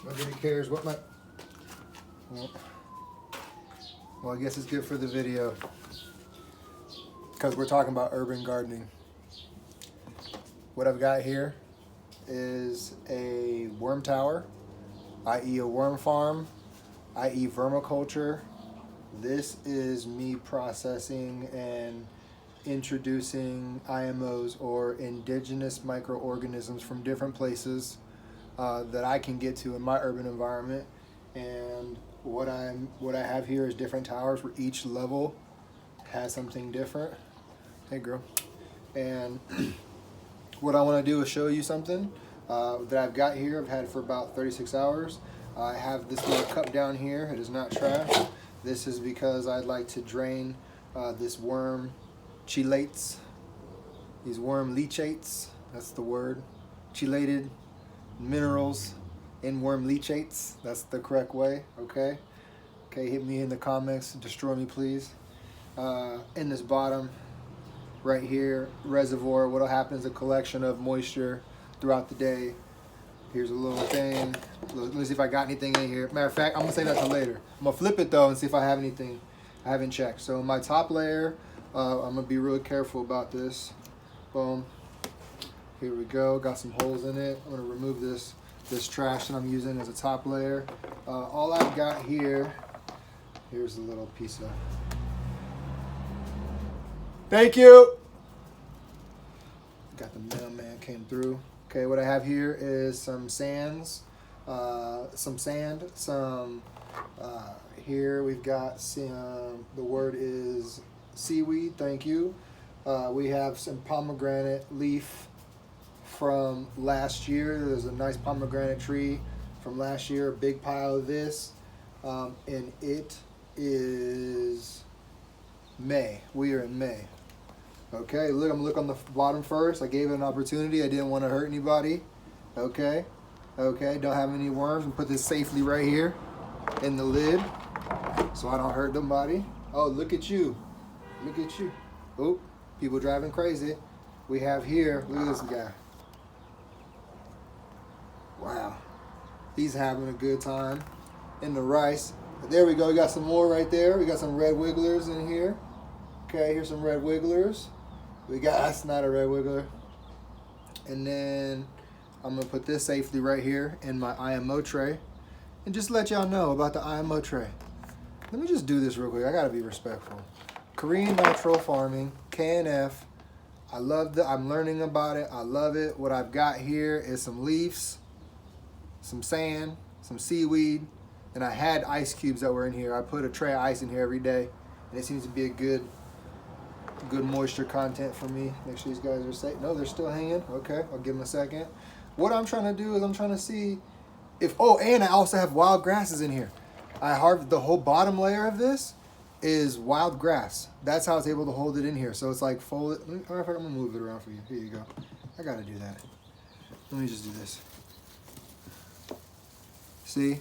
Nobody cares what my... Well, I guess it's good for the video because we're talking about urban gardening. What I've got here is a worm tower, i.e. a worm farm, i.e. vermiculture. This is me processing and introducing IMOs, or indigenous microorganisms, from different places that I can get to in my urban environment. And what I have here is different towers where each level has something different. Hey girl. And what I want to do is show you something that I've got here. I've had for about 36 hours. I have this little cup down here. It is not trash. This is because I'd like to drain this worm chelates, these worm leachates, that's the word, chelated minerals in worm leachates. That's the correct way, okay? Okay, hit me in the comments, destroy me please. In this bottom right here reservoir, what'll happen is a collection of moisture throughout the day. Here's a little thing. Let me see if I got anything in here. Matter of fact, I'm gonna save that till later. I'm gonna flip it though and see if I have anything I haven't checked. So my top layer, I'm gonna be really careful about this. Boom. Here we go. Got some holes in it. I'm gonna remove this trash that I'm using as a top layer. All I've got here, here's a little piece of. Thank you. Got the mailman came through. Okay, what I have here is some sands, some sand, some. Here we've got some. The word is seaweed. Thank you. We have some pomegranate leaf from last year. There's a nice pomegranate tree from last year, a big pile of this, and it is May. We are in May. Okay, look, I'm gonna look on the bottom first. I gave it an opportunity. I didn't want to hurt anybody. Okay, okay, don't have any worms. And put this safely right here in the lid so I don't hurt nobody. Oh, look at you. Look at you. Oh, people driving crazy. We have here, look at this guy. Wow, he's having a good time in the rice. There we go, we got some more right there. We got some red wigglers in here. Okay, here's some red wigglers. We got, that's not a red wiggler. And then I'm gonna put this safely right here in my IMO tray. And just let y'all know about the IMO tray. Let me just do this real quick, I gotta be respectful. Korean natural farming, KNF. I love that, I'm learning about it, I love it. What I've got here is some leaves, some sand, some seaweed, and I had ice cubes that were in here. I put a tray of ice in here every day, and it seems to be a good moisture content for me. Make sure these guys are safe. No, they're still hanging. Okay, I'll give them a second. What I'm trying to do is I'm trying to see if, oh, and I also have wild grasses in here. I harvest the whole bottom layer of this is wild grass. That's how it's able to hold it in here. So it's like folded. I'm gonna move it around for you. Here you go. I gotta do that. Let me just do this. See?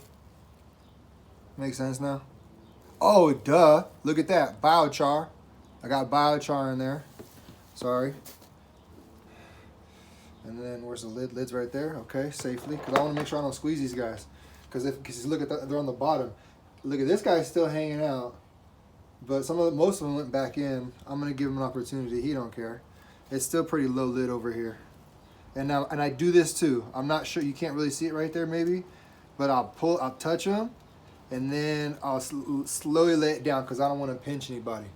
Makes sense now? Oh, duh. Look at that. Biochar. I got biochar in there. Sorry. And then where's the lid? Lid's right there. Okay, safely. Because I want to make sure I don't squeeze these guys. Because look at that, they're on the bottom. Look at this guy's still hanging out. But most of them went back in. I'm gonna give him an opportunity. He don't care. It's still pretty low lid over here. And now, and I do this too. I'm not sure, you can't really see it right there maybe, but I'll touch them, and then I'll slowly lay it down because I don't want to pinch anybody.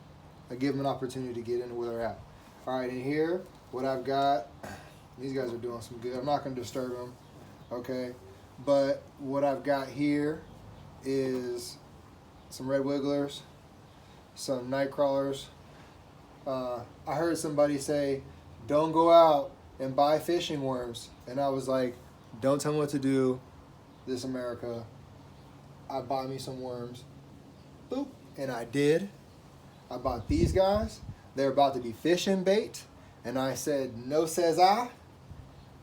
I give them an opportunity to get into where they're at. All right, in here, what I've got, these guys are doing some good. I'm not gonna disturb them, okay? But what I've got here is some red wigglers, some night crawlers. I heard somebody say, don't go out and buy fishing worms. And I was like, don't tell me what to do. This America, I bought me some worms. Boop, and I did. I bought these guys. They're about to be fishing bait. And I said, no says I.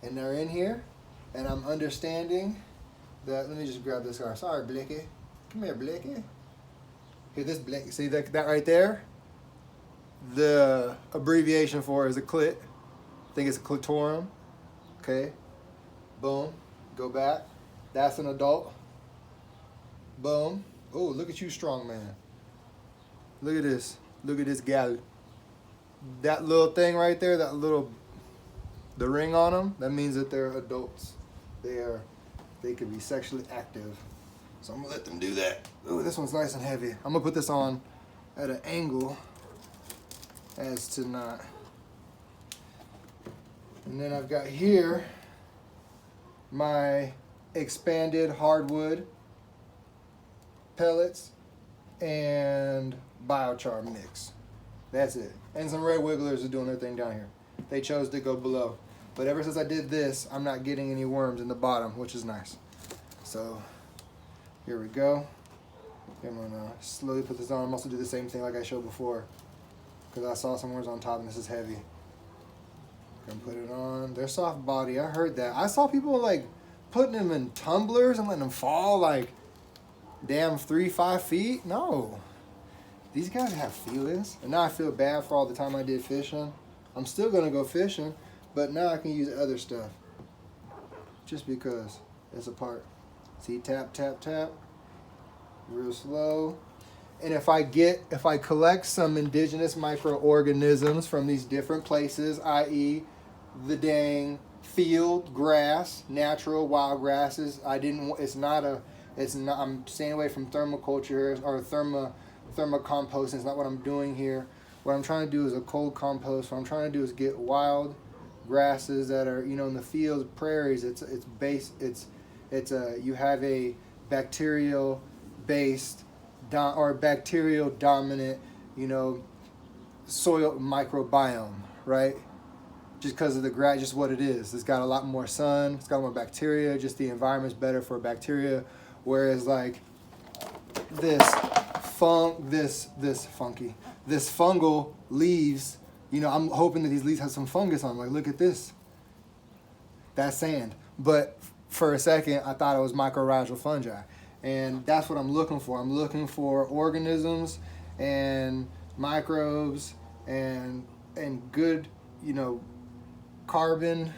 And they're in here. And I'm understanding that, let me just grab this guy. Sorry, Blicky. Come here, Blicky. Here, this Blicky. See that right there? The abbreviation for it is a clit. I think it's a clitorum. Okay. Boom. Go back. That's an adult. Boom. Oh, look at you, strong man. Look at this. Look at this gal. That little thing right there, the ring on them, that means that they're adults. They could be sexually active. So I'm gonna let them do that. Ooh, this one's nice and heavy. I'm gonna put this on at an angle as to not. And then I've got here my expanded hardwood pellets and biochar mix. That's it. And some red wigglers are doing their thing down here. They chose to go below. But ever since I did this, I'm not getting any worms in the bottom, which is nice. So here we go. I'm gonna slowly put this on. I'm also do the same thing like I showed before, because I saw some worms on top and this is heavy. Gonna put it on. They're soft body. I heard that. I saw people like putting them in tumblers and letting them fall like damn 3-5 feet. No. These guys have feelings. And now I feel bad for all the time I did fishing. I'm still gonna go fishing, but now I can use other stuff. Just because it's a part. See, tap, tap, tap. Real slow. And if I collect some indigenous microorganisms from these different places, i.e. the dang field grass, natural wild grasses, I'm staying away from thermoculture or thermocomposting. It's not what I'm doing here. What I'm trying to do is a cold compost. What I'm trying to do is get wild grasses that are, in the fields, prairies. You have a bacterial based or bacterial dominant, soil microbiome, right? Just because of the grass, just what it is. It's got a lot more sun. It's got more bacteria. Just the environment's better for bacteria. Whereas like this fungal leaves, I'm hoping that these leaves have some fungus on them. Like, look at this. That's sand. But for a second, I thought it was mycorrhizal fungi. And that's what I'm looking for. I'm looking for organisms and microbes and good, carbon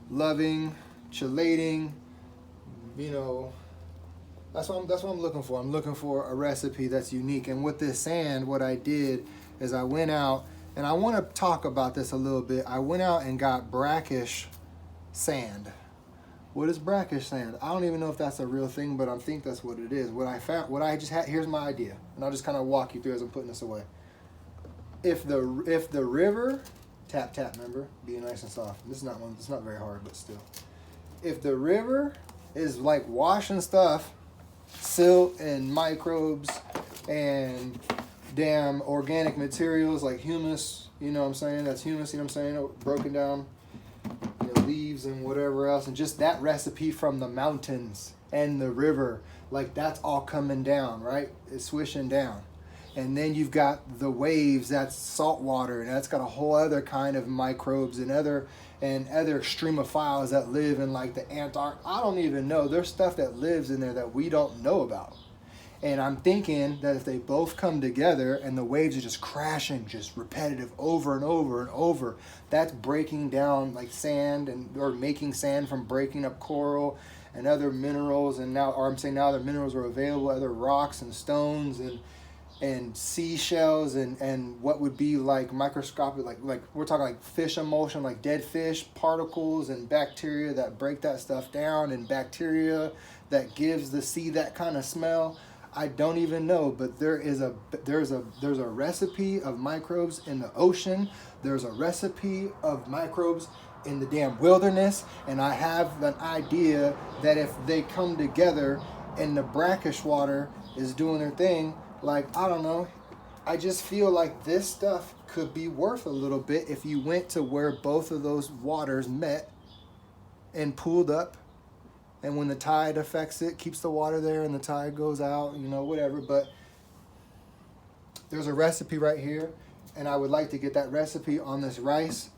loving, chelating, that's what I'm looking for. I'm looking for a recipe that's unique. And with this sand, what I did is I went out, and I want to talk about this a little bit. I went out and got brackish sand. What is brackish sand? I don't even know if that's a real thing, but I think that's what it is. Here's my idea, and I'll just kind of walk you through as I'm putting this away. If the river, tap tap, remember, being nice and soft. It's not very hard, but still. If the river is like washing stuff, silt and microbes and damn organic materials like humus, that's humus, broken down, leaves and whatever else, and just that recipe from the mountains and the river, like that's all coming down, right? It's swishing down. And then you've got the waves, that's salt water, and that's got a whole other kind of microbes and other extremophiles that live in like the Antarctic. I don't even know. There's stuff that lives in there that we don't know about. And I'm thinking that if they both come together and the waves are just crashing, just repetitive over and over and over, that's breaking down like sand or making sand from breaking up coral and other minerals. And now other minerals are available, other rocks and stones and seashells and what would be like microscopic, like we're talking like fish emulsion, like dead fish particles and bacteria that break that stuff down, and bacteria that gives the sea that kind of smell. I don't even know, but there's a recipe of microbes in the ocean. There's a recipe of microbes in the damn wilderness, and I have an idea that if they come together and the brackish water is doing their thing, like, I don't know, I just feel like this stuff could be worth a little bit if you went to where both of those waters met and pooled up. And when the tide affects it, keeps the water there, and the tide goes out, whatever. But there's a recipe right here, and I would like to get that recipe on this rice.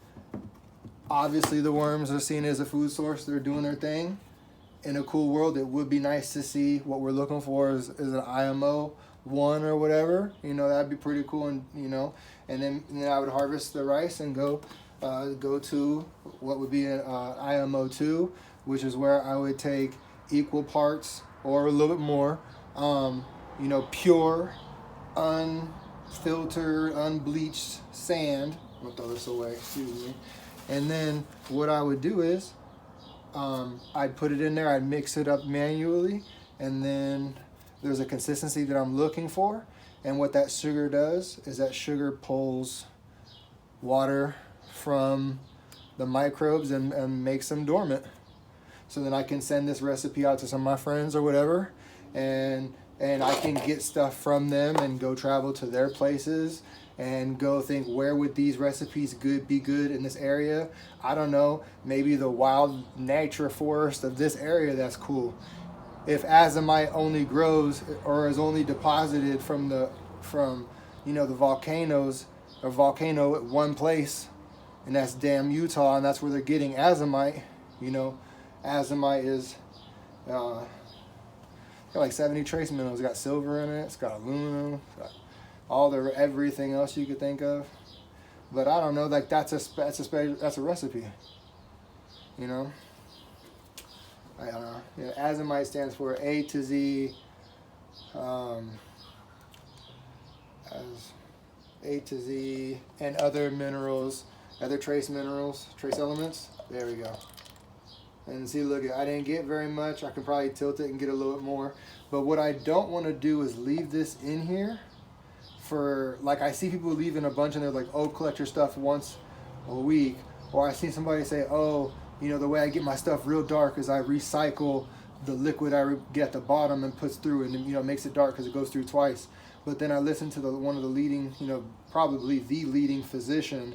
Obviously, the worms are seen as a food source. They're doing their thing. In a cool world, it would be nice to see what we're looking for is an IMO 1 or whatever. That'd be pretty cool, and then I would harvest the rice and go to what would be an IMO 2, which is where I would take equal parts or a little bit more, pure, unfiltered, unbleached sand. I'm gonna throw this away, excuse me. And then what I would do is I'd put it in there, I'd mix it up manually, and then there's a consistency that I'm looking for. And what that sugar does is that sugar pulls water from the microbes and makes them dormant. So then I can send this recipe out to some of my friends or whatever, and I can get stuff from them and go travel to their places and go think, where would these recipes be good in this area? I don't know, maybe the wild nature forest of this area, that's cool. If azomite only grows or is only deposited from the volcanoes or volcano at one place, and that's damn Utah, and that's where they're getting azomite. Azomite is got like 70 trace minerals. It's got silver in it. It's got aluminum. It's got everything else you could think of. But I don't know. Like that's a recipe. I don't know. Azomite stands for A to Z. A to Z and other minerals, other trace minerals, trace elements. There we go. And see, look, I didn't get very much. I can probably tilt it and get a little bit more. But what I don't want to do is leave this in here for, like, I see people leaving a bunch and they're like, oh, collect your stuff once a week. Or I see somebody say, oh, the way I get my stuff real dark is I recycle the liquid I get at the bottom and puts through and, makes it dark because it goes through twice. But then I listened to one of the leading, probably the leading physician,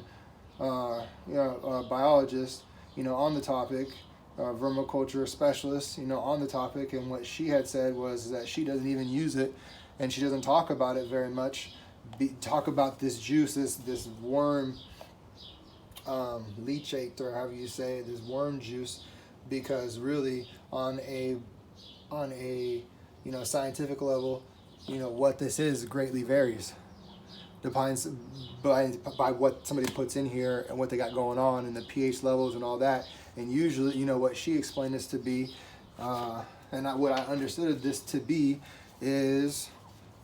biologist, on the topic, vermiculture specialist, on the topic, and what she had said was that she doesn't even use it, and she doesn't talk about it very much. Talk about this juice, this worm leachate, or however you say it, this worm juice, because really on a scientific level, what this is greatly varies. Depends by what somebody puts in here and what they got going on and the pH levels and all that. And usually, what she explained this to be, what I understood this to be, is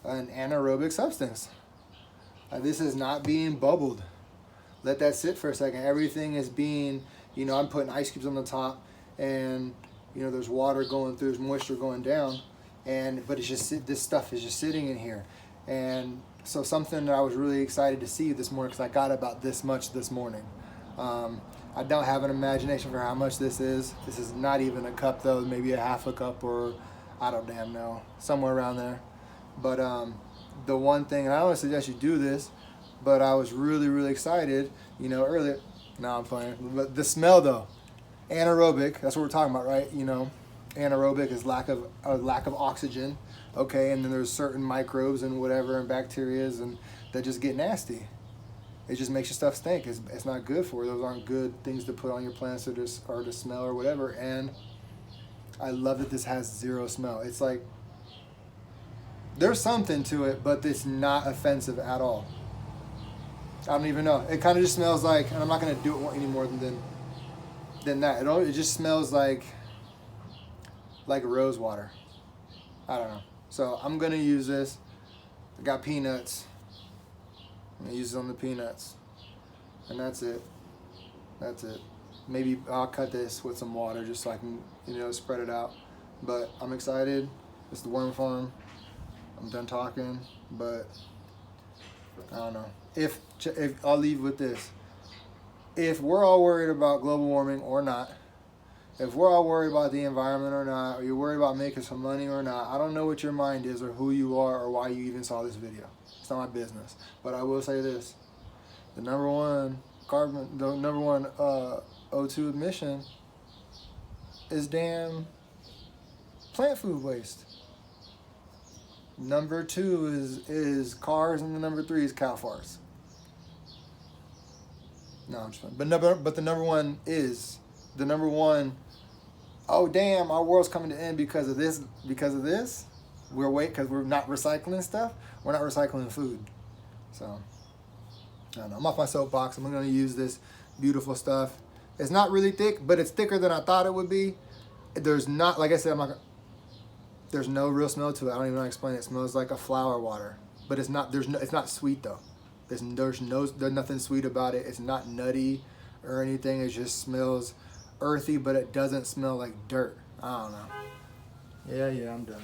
an anaerobic substance. This is not being bubbled. Let that sit for a second. Everything is being, I'm putting ice cubes on the top, and there's water going through, there's moisture going down, but it's just, this stuff is just sitting in here. And so something that I was really excited to see this morning, because I got about this much this morning. I don't have an imagination for how much this is. This is not even a cup though, maybe a half a cup, or I don't damn know, somewhere around there. But the one thing, and I don't suggest you do this, but I was really, really excited, earlier. No, I'm playing. But the smell though, anaerobic, that's what we're talking about, right? Anaerobic is lack of oxygen, okay, and then there's certain microbes and whatever and bacterias and that just get nasty. It just makes your stuff stink. It's not good for you. Those aren't good things to put on your plants or to smell or whatever. And I love that this has zero smell. It's like there's something to it, but it's not offensive at all. I don't even know. It kind of just smells like, and I'm not gonna do it any more than that. It just smells like rose water. I don't know. So I'm gonna use this. I got peanuts. I'm gonna use it on the peanuts, and that's it. Maybe I'll cut this with some water just so I can, spread it out. But I'm excited. It's the worm farm. I'm done talking, but I don't know. If I'll leave with this. If we're all worried about global warming or not, if we're all worried about the environment or not, or you're worried about making some money or not, I don't know what your mind is or who you are or why you even saw this video. It's not my business. But I will say this. The number one O2 emission is damn plant food waste. Number 2 is cars, and the number 3 is cow farts. No, I'm just kidding. But the number one is the number one. Oh damn, our world's coming to end because of this. Because of this, because we're not recycling stuff. We're not recycling food. So I don't know. I'm off my soapbox. I'm going to use this beautiful stuff. It's not really thick, but it's thicker than I thought it would be. There's not, like I said, there's no real smell to it. I don't even know how to explain it. It smells like a flower water, but it's not. It's not sweet though. There's nothing sweet about it. It's not nutty or anything. It just smells earthy, but it doesn't smell like dirt. I don't know. Yeah, I'm done.